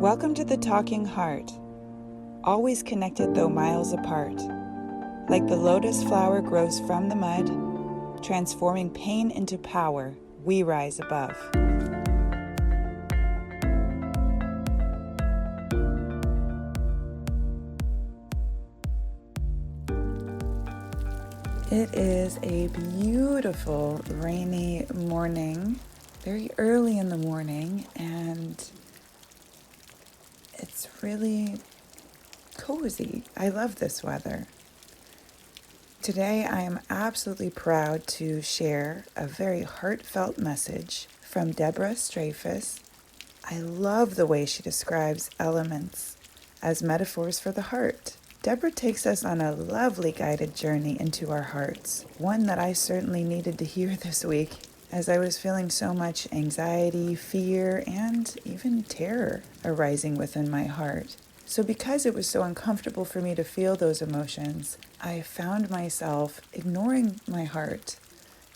Welcome to the Talking Heart, always connected though miles apart. Like the lotus flower grows from the mud, transforming pain into power, we rise above. It is a beautiful rainy morning, very early in the morning, and it's really cozy. I love this weather. Today I am absolutely proud to share a very heartfelt message from Deborah Strafuss. I love the way she describes elements as metaphors for the heart. Deborah takes us on a lovely guided journey into our hearts, one that I certainly needed to hear this week as I was feeling so much anxiety, fear, and even terror arising within my heart. So because it was so uncomfortable for me to feel those emotions, I found myself ignoring my heart,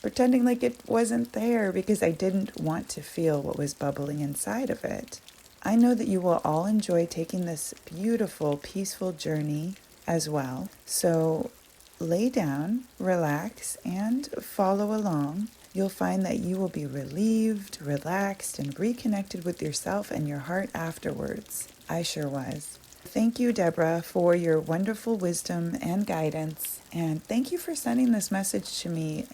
pretending like it wasn't there because I didn't want to feel what was bubbling inside of it. I know that you will all enjoy taking this beautiful, peaceful journey as well. So lay down, relax, and follow along. You'll find that you will be relieved, relaxed, and reconnected with yourself and your heart afterwards. I sure was. Thank you, Deborah, for your wonderful wisdom and guidance. And thank you for sending this message to me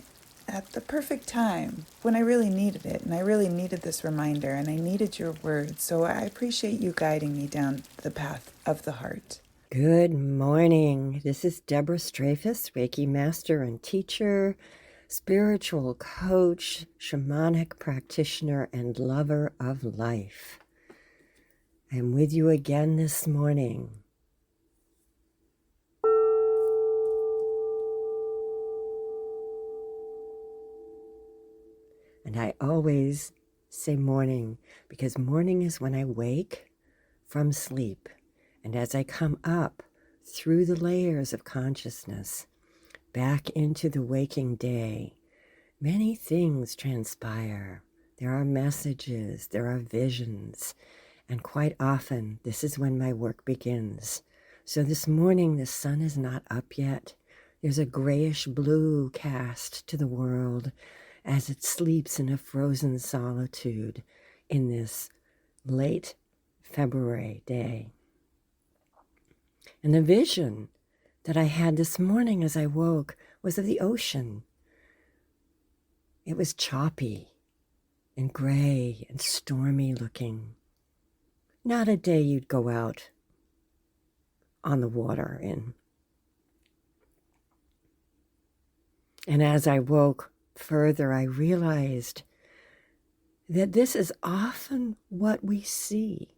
at the perfect time when I really needed it. And I really needed this reminder and I needed your words. So I appreciate you guiding me down the path of the heart. Good morning. This is Deborah Strafuss, Reiki Master and Teacher, spiritual coach, Shamanic Practitioner, and lover of life. I am with you again this morning. And I always say morning because morning is when I wake from sleep. And as I come up through the layers of consciousness, back into the waking day, many things transpire. There are messages, there are visions, and quite often this is when my work begins. So this morning the sun is not up yet. There's a grayish blue cast to the world as it sleeps in a frozen solitude in this late February day. And the vision that I had this morning as I woke was of the ocean. It was choppy and gray and stormy looking. Not a day you'd go out on the water in. And as I woke further, I realized that this is often what we see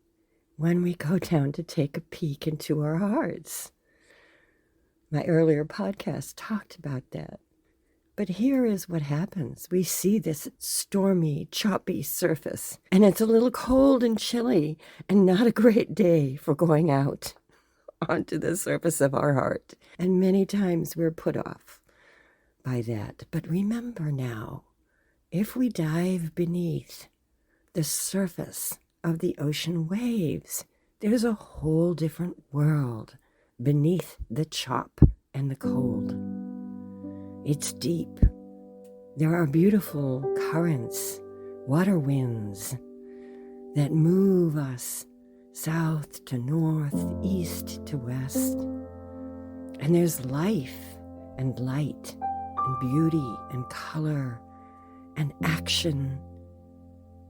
when we go down to take a peek into our hearts. My earlier podcast talked about that. But here is what happens. We see this stormy, choppy surface, and it's a little cold and chilly, and not a great day for going out onto the surface of our heart. And many times we're put off by that. But remember now, if we dive beneath the surface of the ocean waves, there's a whole different world beneath the chop and the cold. It's deep. There are beautiful currents, water winds that move us south to north, east to west. And there's life and light and beauty and color and action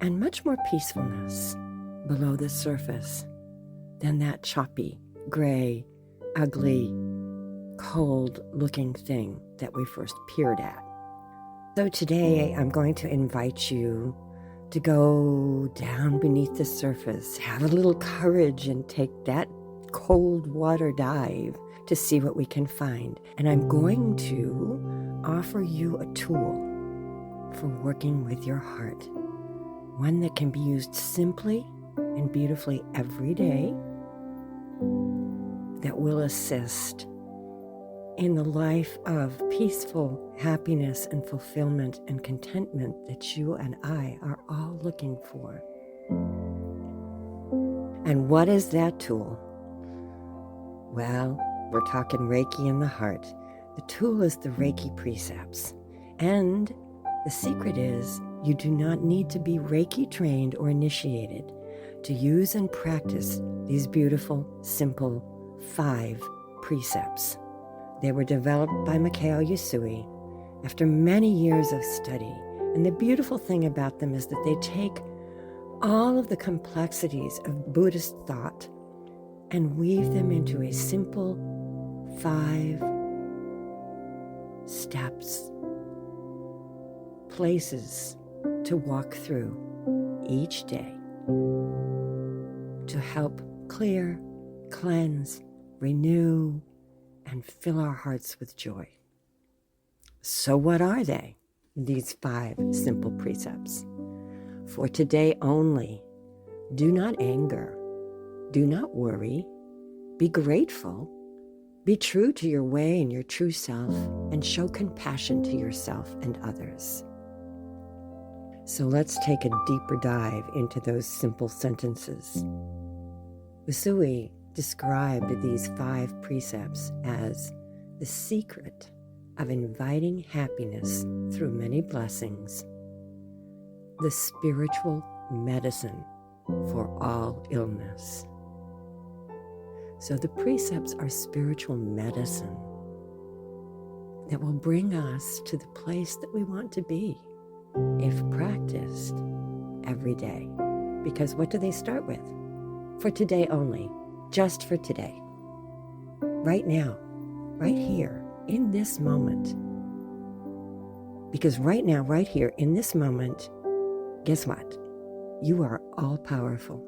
and much more peacefulness below the surface than that choppy, gray, ugly, cold-looking thing that we first peered at. So today I'm going to invite you to go down beneath the surface, have a little courage and take that cold water dive to see what we can find. And I'm going to offer you a tool for working with your heart, one that can be used simply and beautifully every day, that will assist in the life of peaceful happiness and fulfillment and contentment that you and I are all looking for. And what is that tool? Well, we're talking Reiki in the heart. The tool is the Reiki Precepts. And the secret is you do not need to be Reiki trained or initiated to use and practice these beautiful, simple 5 precepts. They were developed by Mikao Usui after many years of study. And the beautiful thing about them is that they take all of the complexities of Buddhist thought and weave them into a simple 5 steps, places to walk through each day to help clear, cleanse, renew, and fill our hearts with joy. So what are they, these 5 simple precepts? For today only, do not anger, do not worry, be grateful, be true to your way and your true self, and show compassion to yourself and others. So let's take a deeper dive into those simple sentences. Usui described these 5 precepts as the secret of inviting happiness through many blessings, the spiritual medicine for all illness. So the precepts are spiritual medicine that will bring us to the place that we want to be if practiced every day. Because what do they start with? For today only, just for today. Right now, right here, in this moment. Because right now, right here, in this moment, guess what? You are all powerful.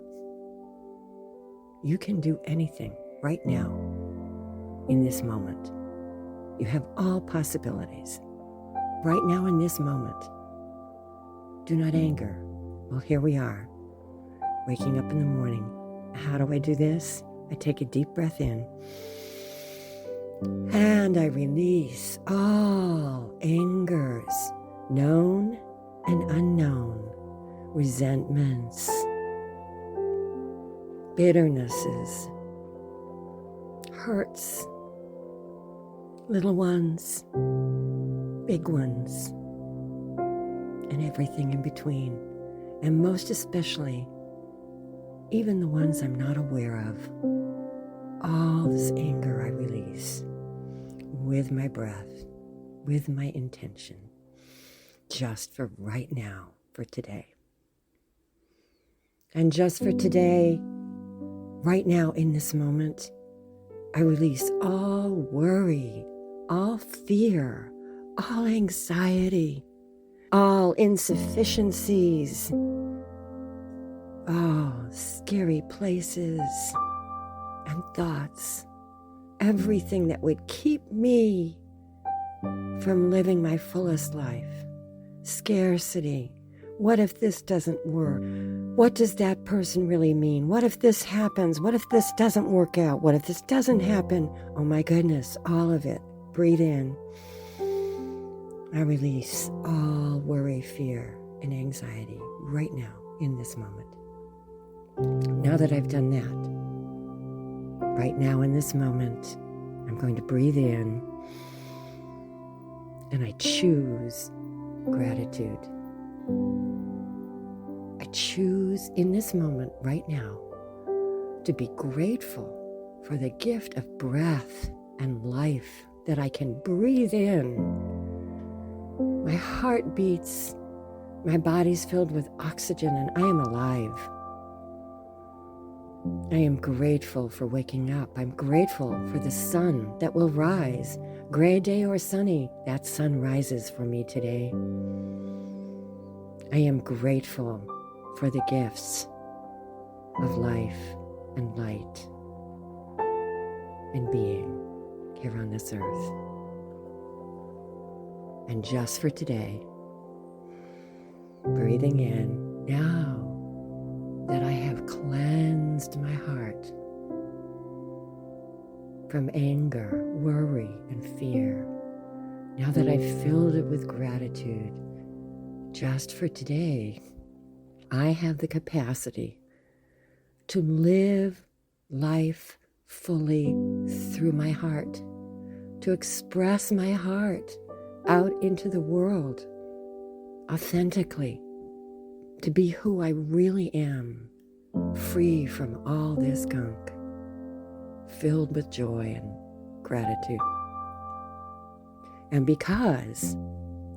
You can do anything right now, in this moment. You have all possibilities. Right now, in this moment. Do not anger. Well, here we are, waking up in the morning. How do I do this? I take a deep breath in, and I release all angers, known and unknown, resentments, bitternesses, hurts, little ones, big ones, and everything in between, and most especially, even the ones I'm not aware of. All this anger I release with my breath, with my intention, just for right now, for today. And just for today, right now in this moment, I release all worry, all fear, all anxiety, all insufficiencies, all scary places and thoughts, everything that would keep me from living my fullest life. Scarcity. What if this doesn't work? What does that person really mean? What if this happens? What if this doesn't work out? What if this doesn't happen? Oh my goodness, all of it. Breathe in. I release all worry, fear, and anxiety right now in this moment. Now that I've done that, right now in this moment, I'm going to breathe in and I choose gratitude. I choose in this moment right now to be grateful for the gift of breath and life that I can breathe in. My heart beats, my body's filled with oxygen, and I am alive. I am grateful for waking up. I'm grateful for the sun that will rise. Gray day or sunny, that sun rises for me today. I am grateful for the gifts of life and light and being here on this earth. And just for today, breathing in, now that I have cleansed my heart from anger, worry, and fear, now that I've filled it with gratitude, just for today, I have the capacity to live life fully through my heart, to express my heart out into the world authentically, to be who I really am, free from all this gunk, filled with joy and gratitude. And because,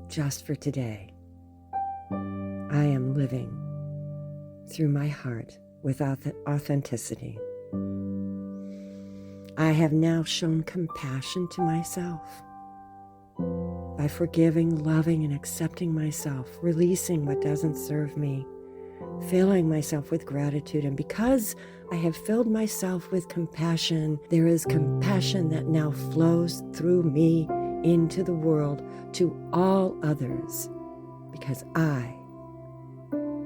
just for today, I am living through my heart with authenticity, I have now shown compassion to myself by forgiving, loving, and accepting myself, releasing what doesn't serve me, filling myself with gratitude. And because I have filled myself with compassion, there is compassion that now flows through me into the world to all others, because I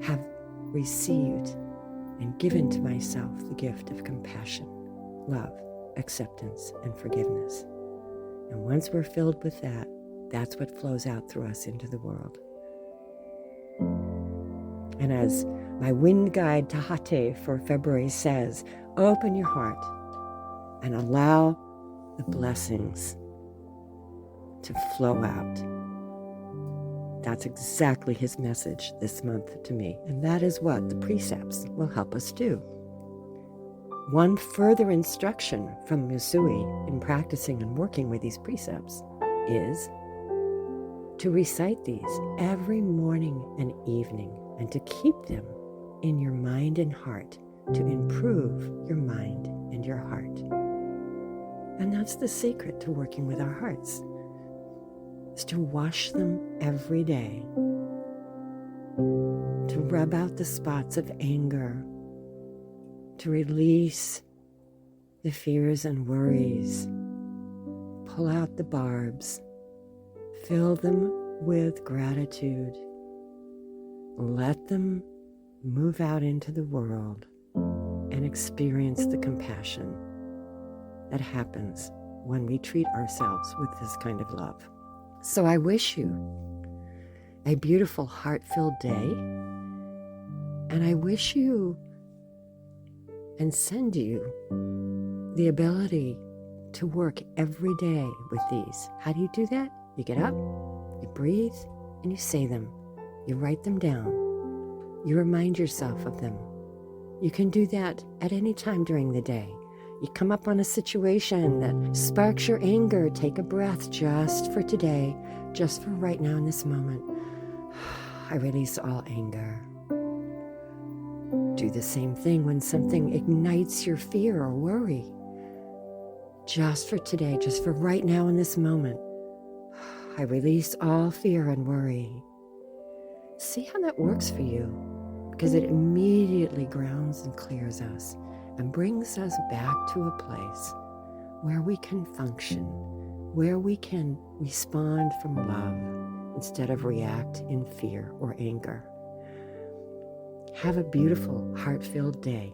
have received and given to myself the gift of compassion, love, acceptance, and forgiveness. And once we're filled with that, that's what flows out through us into the world. And as my wind guide Tahate for February says, open your heart and allow the blessings to flow out. That's exactly his message this month to me. And that is what the precepts will help us do. One further instruction from Musui in practicing and working with these precepts is to recite these every morning and evening and to keep them in your mind and heart to improve your mind and your heart. And that's the secret to working with our hearts, is to wash them every day, to rub out the spots of anger, to release the fears and worries, pull out the barbs, fill them with gratitude, let them move out into the world and experience the compassion that happens when we treat ourselves with this kind of love. So I wish you a beautiful heart-filled day, and I wish you and send you the ability to work every day with these. How do you do that? You get up, you breathe, and you say them. You write them down. You remind yourself of them. You can do that at any time during the day. You come up on a situation that sparks your anger, take a breath just for today, just for right now in this moment. I release all anger. Do the same thing when something ignites your fear or worry. Just for today, just for right now in this moment, I release all fear and worry. See how that works for you, because it immediately grounds and clears us and brings us back to a place where we can function, where we can respond from love instead of react in fear or anger. Have a beautiful, heart-filled day.